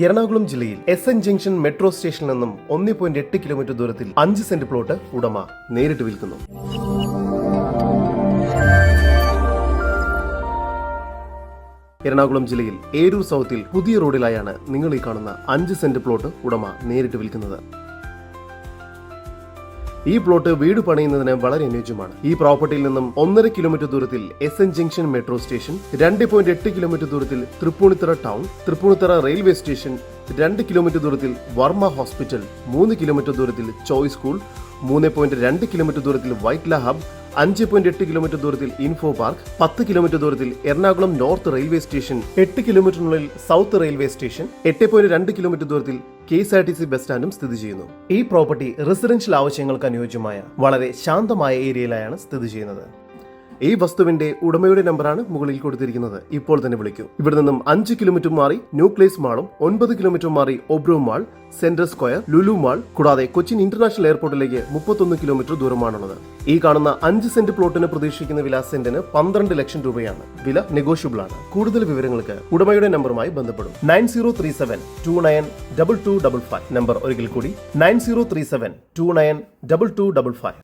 എറണാകുളം ജില്ലയിൽ SN junction metro സ്റ്റേഷനിൽ നിന്നും 1.8 കിലോമീറ്റർ ദൂരത്തിൽ 5 സെന്റ് പ്ലോട്ട് ഉടമ നേരിട്ട് വിൽക്കുന്നു. എറണാകുളം ജില്ലയിൽ ഏരൂർ സൗത്തിൽ പുതിയ റോഡിലായാണ് നിങ്ങൾ ഈ കാണുന്ന 5 സെന്റ് പ്ലോട്ട് ഉടമ നേരിട്ട് വിൽക്കുന്നത്. ഈ പ്ലോട്ട് വീട് പണിയുന്നതിന് വളരെ അനുയോജ്യമാണ്. ഈ പ്രോപ്പർട്ടിയിൽ നിന്നും 1.5 കിലോമീറ്റർ ദൂരത്തിൽ SN junction metro station, 2.8 kilometre ദൂരത്തിൽ Thrippunithura town, Thrippunithura railway station, 2 kilometre ദൂരത്തിൽ വർമ്മ ഹോസ്പിറ്റൽ, 3 കിലോമീറ്റർ ദൂരത്തിൽ ചോയ്സ് സ്കൂൾ, 3.2 കിലോമീറ്റർ ദൂരത്തിൽ വൈറ്റ്ല ഹബ്, 5.8 കിലോമീറ്റർ ദൂരത്തിൽ ഇൻഫോ പാർക്ക്, 10 കിലോമീറ്റർ ദൂരത്തിൽ എറണാകുളം നോർത്ത് റെയിൽവേ സ്റ്റേഷൻ, 8 കിലോമീറ്ററിനുള്ളിൽ സൗത്ത് റെയിൽവേ സ്റ്റേഷൻ, 8.2 കിലോമീറ്റർ ദൂരത്തിൽ KSRTC ബസ് സ്റ്റാൻഡും സ്ഥിതി ചെയ്യുന്നു. ഈ പ്രോപ്പർട്ടി റെസിഡൻഷ്യൽ ആവശ്യങ്ങൾക്ക് അനുയോജ്യമായ വളരെ ശാന്തമായ ഏരിയയിലാണ് സ്ഥിതി ചെയ്യുന്നത്. ഈ വസ്തുവിന്റെ ഉടമയുടെ നമ്പറാണ് മുകളിൽ കൊടുത്തിരിക്കുന്നത്. ഇപ്പോൾ തന്നെ വിളിക്കൂ. ഇവിടെ നിന്നും 5 കിലോമീറ്റർ മാറി ന്യൂക്ലിയസ് മാളും, 9 കിലോമീറ്റർ മാറി Oberon mall, central square, Lulu mall, കൂടാതെ കൊച്ചിൻ ഇന്റർനാഷണൽ എയർപോർട്ടിലേക്ക് 31 കിലോമീറ്റർ ദൂരമാണുള്ളത്. ഈ കാണുന്ന 5 സെന്റ് പ്ലോട്ടിന് പ്രതീക്ഷിക്കുന്ന വില സെന്റിന് 12 ലക്ഷം രൂപയാണ്. വില നെഗോഷ്യബിൾ ആണ്. കൂടുതൽ വിവരങ്ങൾക്ക് ഉടമയുടെ നമ്പറുമായി ബന്ധപ്പെടും. 9037292255. നമ്പർ ഒരിക്കൽ കൂടി 9037292255.